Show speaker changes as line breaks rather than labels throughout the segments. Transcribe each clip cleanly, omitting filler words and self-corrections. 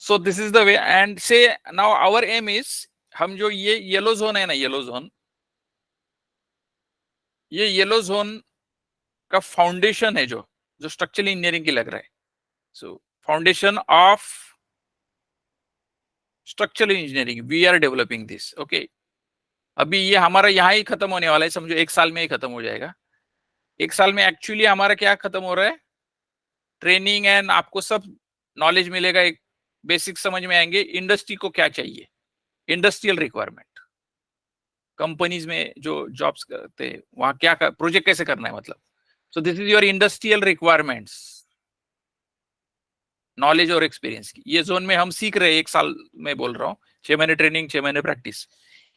So this is the way, and say now our aim is, हम जो ये yellow zone है ना, येलो जोन, ये येलो जोन का फाउंडेशन है जो स्ट्रक्चरल इंजीनियरिंग की लग रहा है. So foundation of structural engineering we are developing this. Okay, अभी ये हमारा यहाँ ही खत्म होने वाला है, समझो 1 साल में ही खत्म हो जाएगा. 1 साल में एक्चुअली हमारा क्या खत्म हो रहा है, ट्रेनिंग एंड आपको सब नॉलेज मिलेगा, एक बेसिक समझ में आएंगे इंडस्ट्री को क्या चाहिए, इंडस्ट्रियल रिक्वायरमेंट, कंपनीज में जो जॉब्स करते हैं वहां क्या प्रोजेक्ट कैसे करना है, मतलब. So this is your industrial requirements, knowledge और एक्सपीरियंस की. ये जोन में हम सीख रहे हैं, 1 साल में बोल रहा हूँ, 6 महीने ट्रेनिंग, 6 महीने प्रैक्टिस.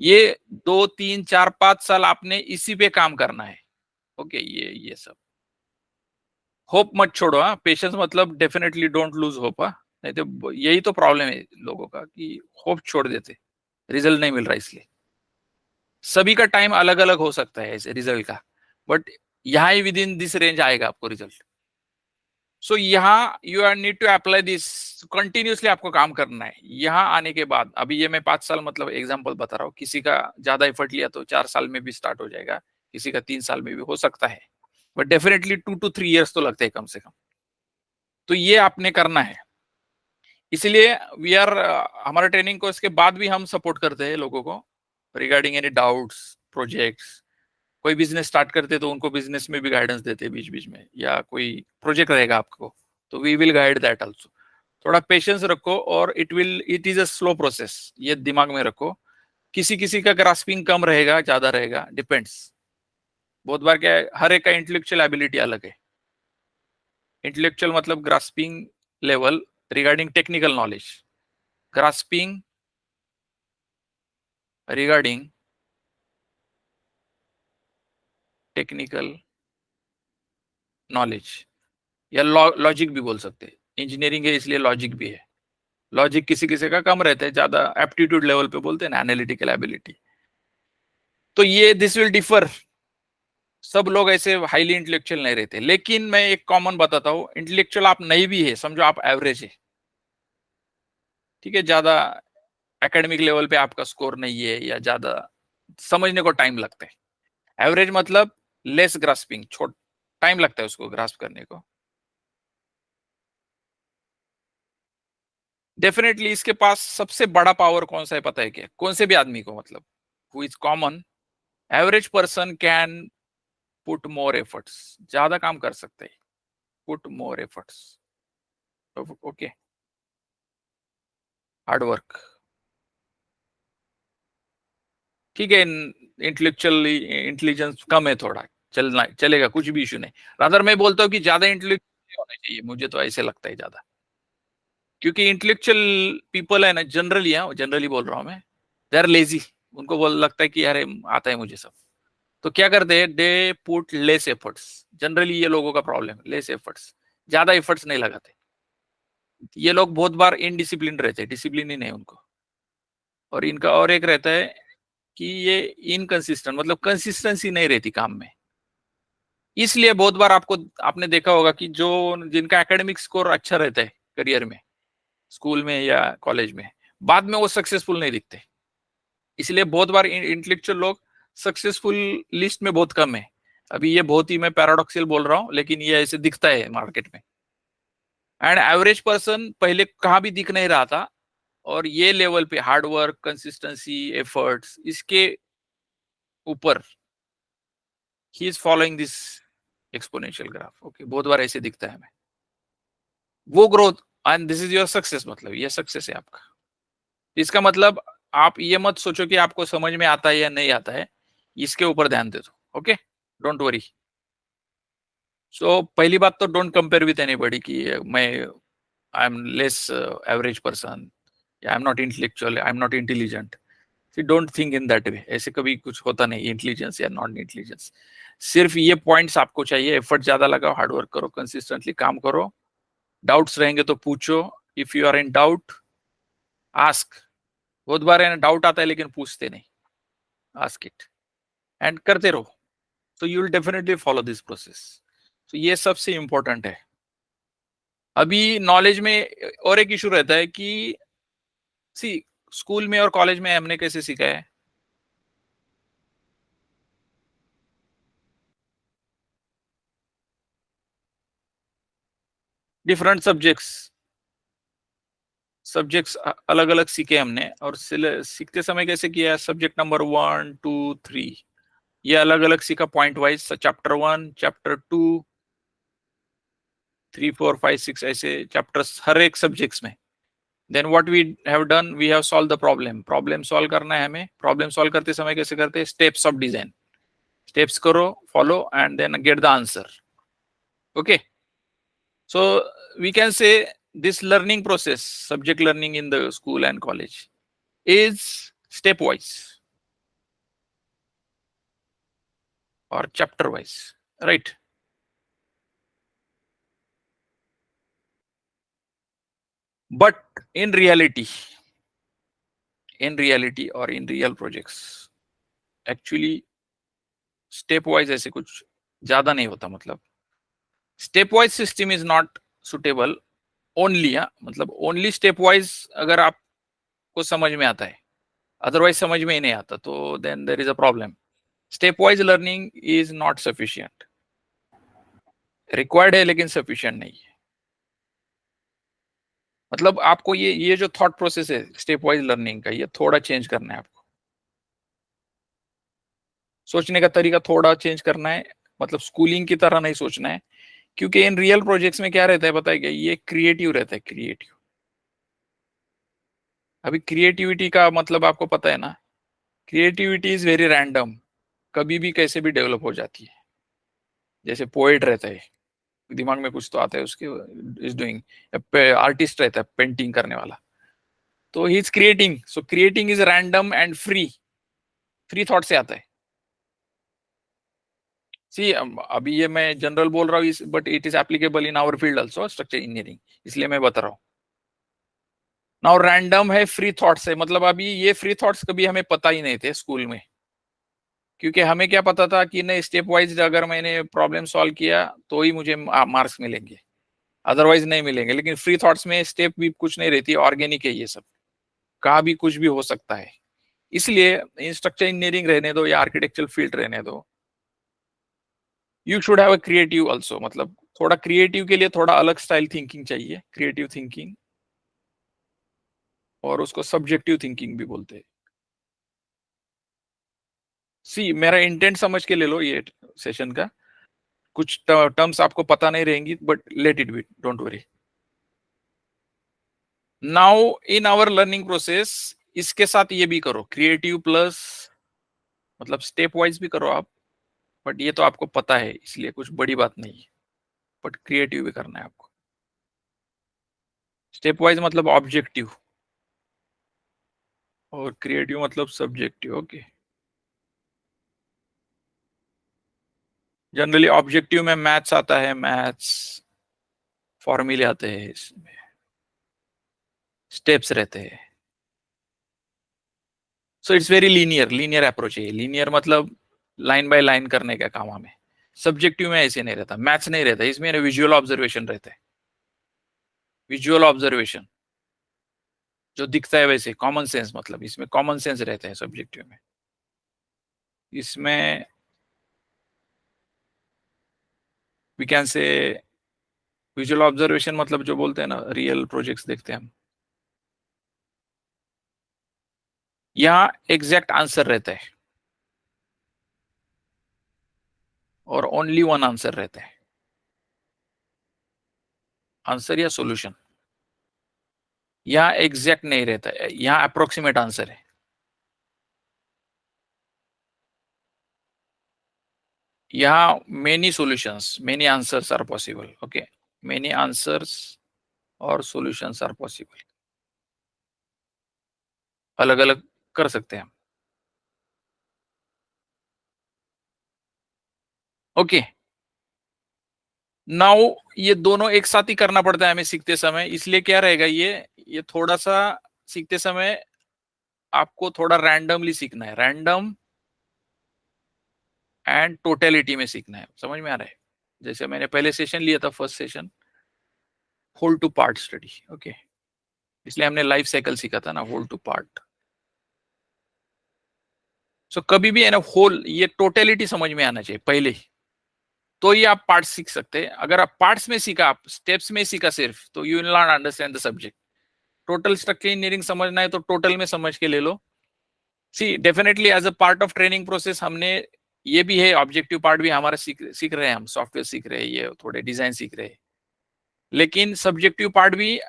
ये 2 3 4 5 साल आपने इसी पे काम करना है. ओके, ये सब होप मत छोड़ो. हाँ, पेशेंस मतलब डेफिनेटली डोंट लूज होप. नहीं तो यही तो प्रॉब्लम है लोगों का कि होप छोड़ देते, रिजल्ट नहीं मिल रहा इसलिए. सभी का टाइम अलग अलग हो सकता है ऐसे रिजल्ट का, बट यहाँ ही विद इन दिस रेंज आएगा आपको रिजल्ट. सो यहाँ you are need to apply this, continuously आपको काम करना है. यहाँ आने के बाद, अभी ये मैं 5 साल मतलब एग्जाम्पल बता रहा हूँ, किसी का ज्यादा एफर्ट लिया तो 4 साल में भी स्टार्ट हो जाएगा, किसी का 3 साल में भी हो सकता है, बट डेफिनेटली 2 to 3 years तो लगते हैं कम से कम. तो ये आपने करना है. इसलिए वी आर, हमारा ट्रेनिंग कोर्स के बाद भी हम सपोर्ट करते हैं लोगों को रिगार्डिंग एनी डाउट्स, प्रोजेक्ट्स. कोई बिजनेस स्टार्ट करते तो उनको बिजनेस में भी गाइडेंस देते हैं बीच बीच में, या कोई प्रोजेक्ट रहेगा आपको तो we will guide that also. थोड़ा पेशेंस रखो, और it is a slow process, ये दिमाग में रखो. किसी किसी का ग्रास्पिंग कम रहेगा, ज्यादा रहेगा, डिपेंड्स. बहुत बार क्या है, हर एक का इंटेलेक्चुअल एबिलिटी अलग है. इंटेलेक्चुअल मतलब grasping level regarding technical knowledge, grasping regarding technical knowledge, या लॉजिक भी बोल सकते हैं. इंजीनियरिंग है इसलिए लॉजिक भी है. लॉजिक किसी किसी का कम रहता है, ज्यादा एप्टीट्यूड लेवल पे बोलते हैं ना, एनालिटिकल एबिलिटी. तो ये दिस विल डिफर. सब लोग ऐसे हाईली इंटेलेक्चुअल नहीं रहते, लेकिन मैं एक कॉमन बताता हूँ, इंटेलेक्चुअल आप नहीं भी है, समझो आप एवरेज है, ठीक है, ज्यादा एकेडमिक लेवल पे आपका स्कोर नहीं है, या ज्यादा समझने को टाइम लगता है. एवरेज मतलब लेस ग्रास्पिंग, छोट टाइम लगता है उसको ग्रास्प करने को. डेफिनेटली इसके पास सबसे बड़ा पावर कौन सा है पता है क्या, कौन से भी आदमी को, मतलब who is common, average person can put more efforts, ज्यादा काम कर सकते हैं, put more efforts. Okay, hard work, ठीक है. इंटेलेक्चुअल इंटेलिजेंस कम है थोड़ा, चलना चलेगा, कुछ भी इशू नहीं. रादर मैं बोलता हूँ कि ज्यादा इंटेलेक्चुअल होना चाहिए, मुझे तो ऐसे लगता है ज्यादा. क्योंकि इंटेलेक्चुअल पीपल है ना, जनरली, जनरली बोल रहा हूँ मैं, दे आर लेजी. उनको बोल लगता है कि अरे आता है मुझे सब. तो क्या करते हैं, they put less efforts. Generally ये लोगों का प्रॉब्लम है, लेस एफर्ट्स, ज्यादा एफर्ट्स नहीं लगाते. ये लोग बहुत बार इनडिसिप्लिन रहते हैं, डिसिप्लिन ही नहीं उनको. और इनका और एक रहता है कि ये इनकंसिस्टेंट, मतलब कंसिस्टेंसी नहीं रहती काम में. इसलिए बहुत बार आपको, आपने देखा होगा कि जो जिनका एकेडमिक स्कोर अच्छा रहता है करियर में, स्कूल में या कॉलेज में, बाद में वो सक्सेसफुल नहीं दिखते. इसलिए बहुत बार इंटेलेक्चुअल लोग सक्सेसफुल लिस्ट में बहुत कम है. अभी ये बहुत ही मैं पैराडॉक्सियल बोल रहा हूँ, लेकिन ये ऐसे दिखता है मार्केट में. एंड एवरेज पर्सन पहले कहाँ भी दिख नहीं रहा था, और ये लेवल पे हार्ड वर्क, कंसिस्टेंसी, एफर्ट्स, इसके ऊपर he is following this exponential graph. Okay, बहुत बार ऐसे दिखता है हमें वो growth, and this is your success. मतलब ये सक्सेस है आपका. इसका मतलब आप ये मत सोचो कि आपको समझ में आता है या नहीं आता है, इसके ऊपर ध्यान दे दो. Okay, don't worry. सो पहली बात तो डोंट कंपेयर विथ एनीबॉडी कि मैं I am less average person, I am not intellectual, I am not intelligent. Don't think in that way. ऐसे कभी कुछ होता नहीं, इंटेलिजेंस या नॉन इंटेलिजेंस. सिर्फ ये पॉइंट्स आपको चाहिए, एफर्ट ज्यादा लगाओ, हार्डवर्क करो, कंसिस्टेंटली काम करो. डाउट्स रहेंगे तो पूछो. If you are in doubt, ask. बहुत बार है ना, डाउट आता है लेकिन पूछते नहीं. आस्क इट एंड करते रहो. तो you will definitely follow this process. तो ये सबसे इंपॉर्टेंट है. अभी नॉलेज में और एक इशू रहता है कि सी स्कूल में और कॉलेज में हमने कैसे सीखा है, डिफरेंट सब्जेक्ट्स अलग अलग सीखे हमने, और सीखते समय कैसे किया, सब्जेक्ट नंबर 1 2 3 ये अलग अलग सीखा पॉइंट वाइज, चैप्टर 1 चैप्टर 2 3 4 5 6 ऐसे चैप्टर्स हर एक सब्जेक्ट्स में। Then what we have done, we have solve the problem, problem solve करना है हमें। प्रॉब्लम सॉल्व करते समय कैसे करते हैं, स्टेप्स ऑफ डिजाइन, स्टेप्स करो follow and then get the answer. Okay, so we can say this learning process, subject learning in the school and college, is stepwise or chapter wise, right? But in reality, or in real projects, actually stepwise ऐसे कुछ ज्यादा नहीं होता। मतलब stepwise system is not suitable only, मतलब only stepwise अगर आपको समझ में आता है, अदरवाइज समझ में ही नहीं आता, तो then there is a problem. Stepwise learning is not sufficient, required है लेकिन सफिशिएंट नहीं है। मतलब आपको ये जो थॉट प्रोसेस है स्टेप वाइज लर्निंग का, ये थोड़ा चेंज करना है आपको, सोचने का तरीका थोड़ा चेंज करना है। मतलब स्कूलिंग की तरह नहीं सोचना है, क्योंकि इन रियल प्रोजेक्ट्स में क्या रहता है पता है क्या, ये क्रिएटिव रहता है, क्रिएटिव। अभी क्रिएटिविटी का मतलब आपको पता है ना, क्रिएटिविटी इज वेरी रैंडम, कभी भी कैसे भी डेवलप हो जाती है। जैसे पोएट रहता है, दिमाग में कुछ तो आता है उसके, इज डूइंग। आर्टिस्ट रहता है पेंटिंग करने वाला, तो he is creating. So creating is random and free, free thought से आता है। सी अभी ये मैं जनरल बोल रहा हूँ, but it is applicable in our field also, structure engineering, इसलिए मैं बता रहा हूँ। नाउ रैंडम है, फ्री थॉट्स है। मतलब अभी ये फ्री थॉट्स कभी हमें पता ही नहीं थे स्कूल में, क्योंकि हमें क्या पता था कि नहीं, स्टेप वाइज अगर मैंने प्रॉब्लम सॉल्व किया तो ही मुझे मार्क्स मिलेंगे, अदरवाइज नहीं मिलेंगे। लेकिन फ्री थॉट्स में स्टेप भी कुछ नहीं रहती, ऑर्गेनिक है ये सब, कहा भी कुछ भी हो सकता है। इसलिए स्ट्रक्चर इंजीनियरिंग रहने दो या आर्किटेक्चरल फील्ड रहने दो, you should have a creative also. मतलब थोड़ा क्रिएटिव के लिए थोड़ा अलग स्टाइल थिंकिंग चाहिए, क्रिएटिव थिंकिंग, और उसको सब्जेक्टिव थिंकिंग भी बोलते हैं। सी मेरा इंटेंट समझ के ले लो ये सेशन का, कुछ टर्म्स आपको पता नहीं रहेंगी, but let it be, don't worry. Now in our learning process, इसके साथ ये भी करो, क्रिएटिव प्लस, मतलब स्टेप वाइज भी करो आप, बट ये तो आपको पता है इसलिए कुछ बड़ी बात नहीं है, बट क्रिएटिव भी करना है आपको। स्टेप वाइज मतलब ऑब्जेक्टिव, और क्रिएटिव मतलब सब्जेक्टिव। ओके, जनरली ऑब्जेक्टिव में मैथ्स आता है, मैथ्स फॉर्मूले आते हैं, इसमें स्टेप्स रहते हैं। So it's very linear, linear approach है। लीनियर मतलब लाइन बाय लाइन करने का काम हमें। सब्जेक्टिव में ऐसे नहीं रहता, मैथ्स नहीं रहता, इसमें विजुअल ऑब्जर्वेशन रहता है, विजुअल ऑब्जर्वेशन जो दिखता है वैसे, कॉमन सेंस, मतलब इसमें कॉमन सेंस रहता है सब्जेक्टिव में। इसमें we can say visual observation मतलब जो बोलते हैं ना, रियल प्रोजेक्ट्स देखते हैं हम, यहाँ एग्जैक्ट आंसर रहता है और ओनली वन आंसर रहता है, आंसर या सॉल्यूशन। यहाँ एग्जैक्ट नहीं रहता है, यहाँ अप्रोक्सीमेट आंसर है। यहाँ many solutions, many answers are possible. Okay, many answers और सॉल्यूशंस आर पॉसिबल, अलग अलग कर सकते हैं हम। ओके, नाउ ये दोनों एक साथ ही करना पड़ता है हमें सीखते समय, इसलिए क्या रहेगा, ये थोड़ा सा सीखते समय आपको थोड़ा रैंडमली सीखना है, रैंडम एंड टोटलिटी में सीखना है। समझ में आ रहा है? जैसे मैंने पहले सेशन लिया था, first session, whole to part study, okay. इसलिए हमने लाइफ साइकिल सीखा था ना, होल टू पार्ट। सो कभी भी है ना, होल, ये टोटलिटी समझ में आना चाहिए पहले ही, तो ये आप पार्ट्स सीख सकते हैं। अगर आप पार्ट्स में सीखा, आप स्टेप्स में सीखा सिर्फ, तो you will not understand the subject. Total structure engineering समझना है तो टोटल में समझ के ले लो। See definitely as a part of training process हमने ये भी है, ऑब्जेक्टिव पार्ट भी हमारा सीख रहे हैं, हम सॉफ्टवेयर सीख रहे हैं, ये थोड़े डिजाइन सीख रहे हैं, लेकिन सब्जेक्टिव पार्ट भी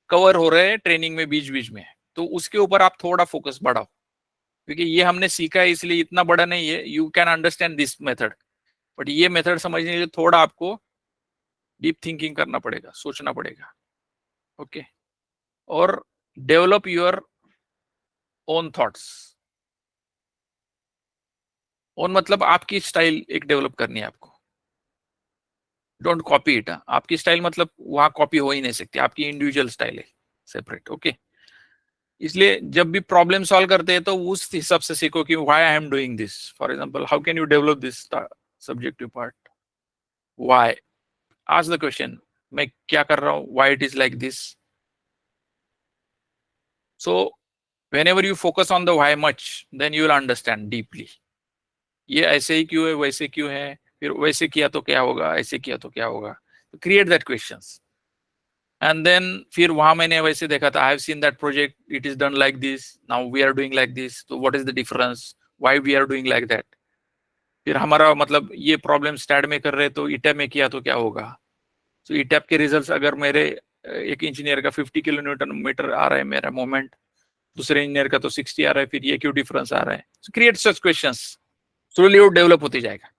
कवर हो रहे हैं ट्रेनिंग में बीच बीच में। तो उसके ऊपर आप थोड़ा फोकस बढ़ाओ, क्योंकि ये हमने सीखा है इसलिए इतना बड़ा नहीं है। You can understand this method, but ये मेथड समझने के लिए थोड़ा आपको डीप थिंकिंग करना पड़ेगा, सोचना पड़ेगा, ओके। और develop your own thoughts. Own मतलब आपकी स्टाइल एक डेवलप करनी है आपको, डोंट कॉपी इट। आपकी स्टाइल मतलब वहां कॉपी हो ही नहीं सकती, आपकी इंडिविजुअल स्टाइल है, सेपरेट, ओके। इसलिए जब भी प्रॉब्लम सॉल्व करते हैं तो उस हिसाब से सीखो कि why I am doing this. For example, how can you develop this subjective part, why, ask the question, मैं क्या कर रहा हूं, why it is like this. So whenever you focus on the why much, then you will understand deeply, ये ऐसे ही क्यों है, वैसे क्यों है, फिर वैसे किया तो क्या होगा, ऐसे किया तो क्या होगा। Create that questions, and then फिर वहां मैंने वैसे देखा था, I have seen that project, it is done like this, now we are doing like this, तो what is the difference, why we are doing like that. फिर हमारा मतलब ये प्रॉब्लम स्टैड में कर रहे तो ईटैप में किया तो क्या होगा। तो ईटैप के रिजल्ट्स अगर मेरे एक इंजीनियर का 50 किलोमीटर मीटर आ रहा है मेरा मोमेंट, दूसरे इंजीनियर का तो 60 आ रहा है, फिर ये क्यों डिफरेंस आ रहा है। क्रिएट सच क्वेश्चंस, स्लोली वो डेवलप होते जाएगा।